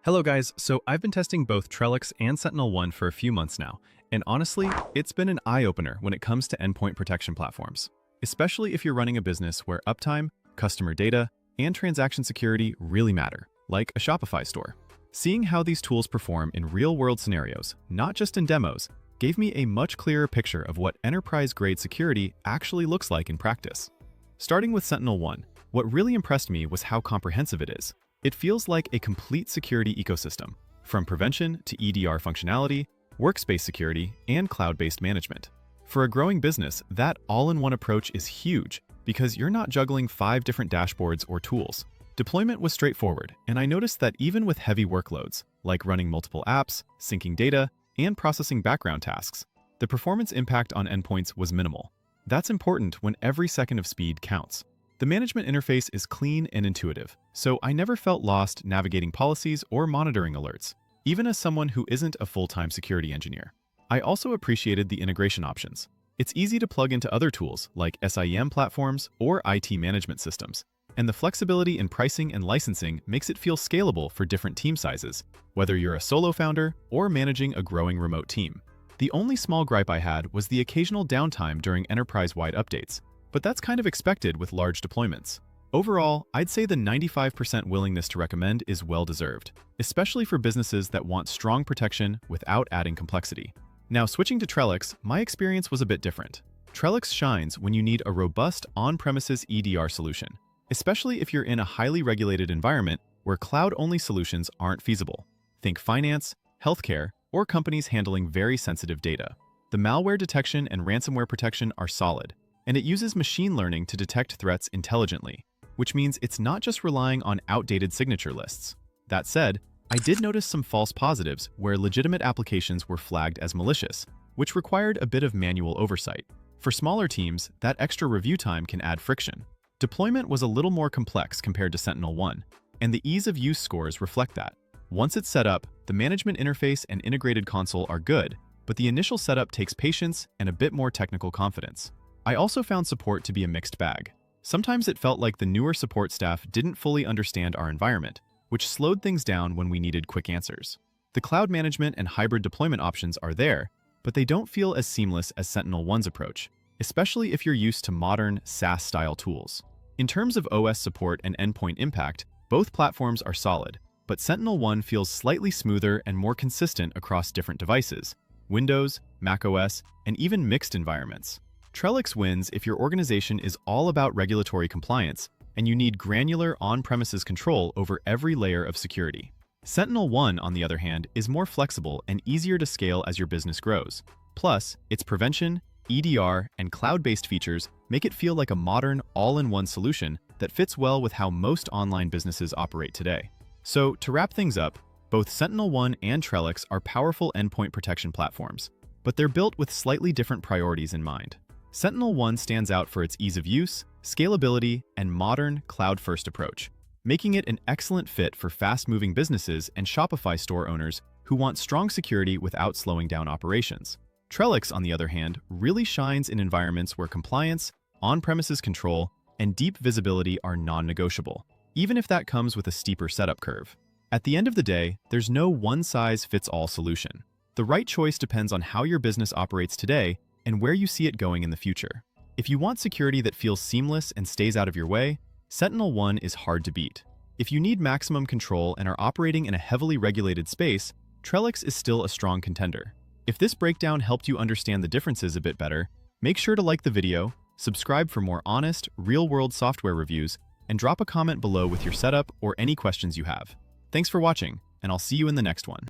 Hello guys, so I've been testing both Trellix and SentinelOne for a few months now, and honestly, it's been an eye-opener when it comes to endpoint protection platforms, especially if you're running a business where uptime, customer data, and transaction security really matter, like a Shopify store. Seeing how these tools perform in real-world scenarios, not just in demos, gave me a much clearer picture of what enterprise-grade security actually looks like in practice. Starting with SentinelOne, what really impressed me was how comprehensive it is. It feels like a complete security ecosystem, from prevention to EDR functionality, workspace security, and cloud-based management. For a growing business, that all-in-one approach is huge because you're not juggling 5 different dashboards or tools. Deployment was straightforward, and I noticed that even with heavy workloads, like running multiple apps, syncing data, and processing background tasks, the performance impact on endpoints was minimal. That's important when every second of speed counts. The management interface is clean and intuitive, so I never felt lost navigating policies or monitoring alerts, even as someone who isn't a full-time security engineer. I also appreciated the integration options. It's easy to plug into other tools like SIEM platforms or IT management systems, and the flexibility in pricing and licensing makes it feel scalable for different team sizes, whether you're a solo founder or managing a growing remote team. The only small gripe I had was the occasional downtime during enterprise-wide updates, but that's kind of expected with large deployments. Overall, I'd say the 95% willingness to recommend is well-deserved, especially for businesses that want strong protection without adding complexity. Now, switching to Trellix, my experience was a bit different. Trellix shines when you need a robust on-premises EDR solution, especially if you're in a highly regulated environment where cloud-only solutions aren't feasible. Think finance, healthcare, or companies handling very sensitive data. The malware detection and ransomware protection are solid, and it uses machine learning to detect threats intelligently, which means it's not just relying on outdated signature lists. That said, I did notice some false positives where legitimate applications were flagged as malicious, which required a bit of manual oversight. For smaller teams, that extra review time can add friction. Deployment was a little more complex compared to SentinelOne, and the ease of use scores reflect that. Once it's set up, the management interface and integrated console are good, but the initial setup takes patience and a bit more technical confidence. I also found support to be a mixed bag. Sometimes it felt like the newer support staff didn't fully understand our environment, which slowed things down when we needed quick answers. The cloud management and hybrid deployment options are there, but they don't feel as seamless as SentinelOne's approach, especially if you're used to modern SaaS-style tools. In terms of OS support and endpoint impact, both platforms are solid, but SentinelOne feels slightly smoother and more consistent across different devices, Windows, macOS, and even mixed environments. Trellix wins if your organization is all about regulatory compliance and you need granular on-premises control over every layer of security. SentinelOne, on the other hand, is more flexible and easier to scale as your business grows. Plus, its prevention, EDR, and cloud-based features make it feel like a modern, all-in-one solution that fits well with how most online businesses operate today. So, to wrap things up, both SentinelOne and Trellix are powerful endpoint protection platforms, but they're built with slightly different priorities in mind. SentinelOne stands out for its ease of use, scalability, and modern, cloud-first approach, making it an excellent fit for fast-moving businesses and Shopify store owners who want strong security without slowing down operations. Trellix, on the other hand, really shines in environments where compliance, on-premises control, and deep visibility are non-negotiable, even if that comes with a steeper setup curve. At the end of the day, there's no one-size-fits-all solution. The right choice depends on how your business operates today and where you see it going in the future. If you want security that feels seamless and stays out of your way, SentinelOne is hard to beat. If you need maximum control and are operating in a heavily regulated space, Trellix is still a strong contender. If this breakdown helped you understand the differences a bit better, make sure to like the video, subscribe for more honest, real-world software reviews, and drop a comment below with your setup or any questions you have. Thanks for watching, and I'll see you in the next one.